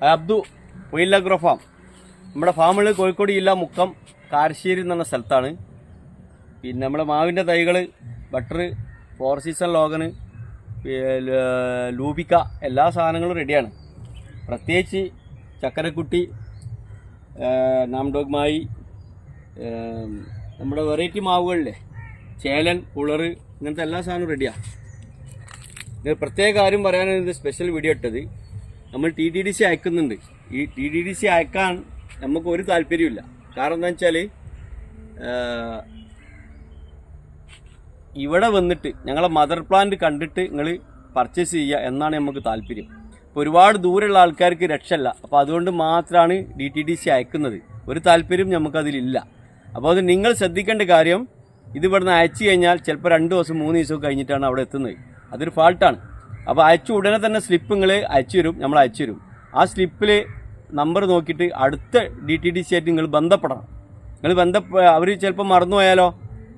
Abdu wild agro farm. നമ്മുടെ ഫാമിൽ കോഴിക്കോട് ജില്ല മുക്കം കാരശ്ശേരി എന്ന് പറഞ്ഞ സ്ഥലത്താണ്. പിന്നെ നമ്മുടെ മാവിൻ്റെ തൈകൾ, ബട്ടർ, ഫോർ സീസൺ ലോഗന്, ലൂബിക്ക, എല്ലാ സാധനങ്ങളും റെഡിയാണ്. പ്രത്യേകിച്ച് ചക്കരക്കുട്ടി, നാംഡോഗ്, നമ്മുടെ വെറൈറ്റി മാവുകളിലെ ചേലൻ, പുളറ്, ഇങ്ങനത്തെ എല്ലാ സാധനവും റെഡിയാണ്. ഇത് പ്രത്യേക കാര്യം പറയാനാണ് സ്പെഷ്യൽ വീഡിയോ ഇട്ടത്. നമ്മൾ TTDC അയക്കുന്നുണ്ട്. ഈ TTDC അയക്കാൻ നമുക്ക് ഒരു താല്പര്യമില്ല. കാരണം എന്താ വെച്ചാൽ ഇവിടെ വന്നിട്ട് ഞങ്ങളെ മദർ പ്ലാന്റ് കണ്ടിട്ട് നിങ്ങൾ പർച്ചേസ് ചെയ്യുക എന്നാണ് നമുക്ക് താല്പര്യം. ഇപ്പോൾ ഒരുപാട് ദൂരമുള്ള ആൾക്കാർക്ക് രക്ഷയില്ല. അപ്പോൾ അതുകൊണ്ട് മാത്രമാണ് DTDC അയക്കുന്നത്. ഒരു താല്പര്യം നമുക്കതിലില്ല. അപ്പോൾ അത് നിങ്ങൾ ശ്രദ്ധിക്കേണ്ട കാര്യം, ഇത് ഇവിടുന്ന് അയച്ചു കഴിഞ്ഞാൽ ചിലപ്പോൾ 2 ദിവസം 3 ദിവസം കഴിഞ്ഞിട്ടാണ് അവിടെ എത്തുന്നത്. അതൊരു ഫാൾട്ടാണ്. അപ്പോൾ അയച്ചു ഉടനെ തന്നെ സ്ലിപ്പ് നിങ്ങൾ അയച്ചു തരും, നമ്മൾ അയച്ചു തരും. ആ സ്ലിപ്പിൽ നമ്പർ നോക്കിയിട്ട് അടുത്ത DTDC ആയിട്ട് നിങ്ങൾ ബന്ധപ്പെടണം. അവർ ചിലപ്പോൾ മറന്നുപോയാലോ,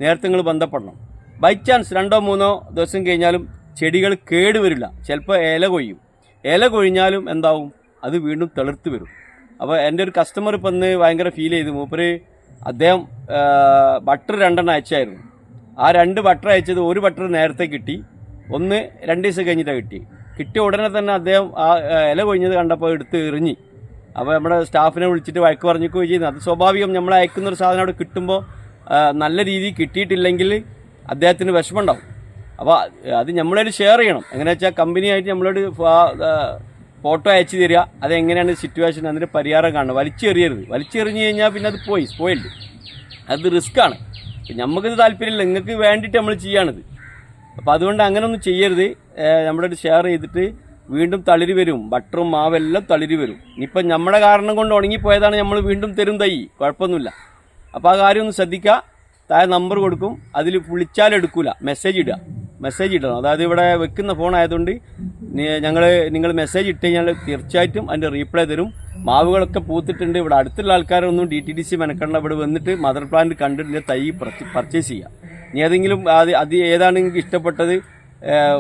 നേരത്തെ നിങ്ങൾ ബന്ധപ്പെടണം. ബൈ ചാൻസ് 2 or 3 ദിവസം കഴിഞ്ഞാലും ചെടികൾ കേടുവരില്ല. ചിലപ്പോൾ ഇല കൊയ്യും. ഇല കൊഴിഞ്ഞാലും എന്താവും, അത് വീണ്ടും തെളിർത്ത് വരും. അപ്പോൾ എൻ്റെ ഒരു കസ്റ്റമർ ഇപ്പം ഒന്ന് ഭയങ്കര ഫീൽ ചെയ്തു. മൂപ്പര് അദ്ദേഹം ബട്ടർ 2 അയച്ചായിരുന്നു. ആ 2 ബട്ടർ അയച്ചത്, ഒരു ബട്ടർ നേരത്തെ കിട്ടി, 1 2 ദിവസം കഴിഞ്ഞിട്ടാണ് കിട്ടിയ ഉടനെ തന്നെ അദ്ദേഹം ആ ഇല കൊഴിഞ്ഞത് കണ്ടപ്പോൾ എടുത്ത് എറിഞ്ഞ്. അപ്പോൾ നമ്മുടെ സ്റ്റാഫിനെ വിളിച്ചിട്ട് വഴക്ക് പറഞ്ഞിക്കുകയും ചെയ്യുന്നത്. അത് സ്വാഭാവികം. നമ്മൾ അയക്കുന്നൊരു സാധനം അവിടെ കിട്ടുമ്പോൾ നല്ല രീതിയിൽ കിട്ടിയിട്ടില്ലെങ്കിൽ അദ്ദേഹത്തിന് വിഷമമുണ്ടാവും. അപ്പോൾ അത് നമ്മളോട് ഷെയർ ചെയ്യണം. എങ്ങനെയാ വെച്ചാൽ കമ്പനിയായിട്ട് നമ്മളോട് ഫോട്ടോ അയച്ചു തരിക, അതെങ്ങനെയാണ് സിറ്റുവേഷൻ, അതിൻ്റെ പരിഹാരം കാണണം. വലിച്ചെറിയരുത്. വലിച്ചെറിഞ്ഞ് കഴിഞ്ഞാൽ പിന്നെ അത് പോയി സ്പോയിൽഡ്. അത് റിസ്ക്കാണ്. നമുക്കിത് താല്പര്യമില്ല, നിങ്ങൾക്ക് വേണ്ടിയിട്ട് നമ്മൾ ചെയ്യാണിത്. അപ്പോൾ അതുകൊണ്ട് അങ്ങനെയൊന്നും ചെയ്യരുത്. നമ്മളോട് ഷെയർ ചെയ്തിട്ട് വീണ്ടും തളിര് വരും. ബട്ടറും മാവെല്ലാം തളിര് വരും. ഇനിയിപ്പം നമ്മുടെ കാരണം കൊണ്ട് ഉണങ്ങിപ്പോയതാണ്, നമ്മൾ വീണ്ടും തരും തൈ, കുഴപ്പമൊന്നുമില്ല. അപ്പോൾ ആ കാര്യം ഒന്ന് ശ്രദ്ധിക്കുക. താഴെ നമ്പർ കൊടുക്കും, അതിൽ വിളിച്ചാലെടുക്കില്ല, മെസ്സേജ് ഇടണം. അതായത് ഇവിടെ വെക്കുന്ന ഫോൺ ആയതുകൊണ്ട് നിങ്ങൾ മെസ്സേജ് ഇട്ട് കഴിഞ്ഞാൽ തീർച്ചയായിട്ടും അതിൻ്റെ റീപ്ലൈ തരും. മാവുകളൊക്കെ പൂത്തിട്ടുണ്ട്. ഇവിടെ അടുത്തുള്ള ആൾക്കാരൊന്നും DTDC മെനക്കണ്ട. ഇവിടെ വന്നിട്ട് മദർ പ്ലാന്റ് കണ്ടിട്ട് തൈ പർച്ചേസ് ചെയ്യുക. ഇനി ഏതെങ്കിലും അത് ഏതാണ് നിങ്ങൾക്ക് ഇഷ്ടപ്പെട്ടത്,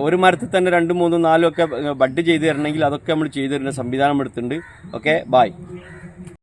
ഒരു മരത്തിൽ തന്നെ 2, 3, 4 ഒക്കെ ബഡ് ചെയ്ത് തരണമെങ്കിൽ അതൊക്കെ നമ്മൾ ചെയ്തു തരുന്ന സംവിധാനം എടുത്തിട്ടുണ്ട്. Okay, bye.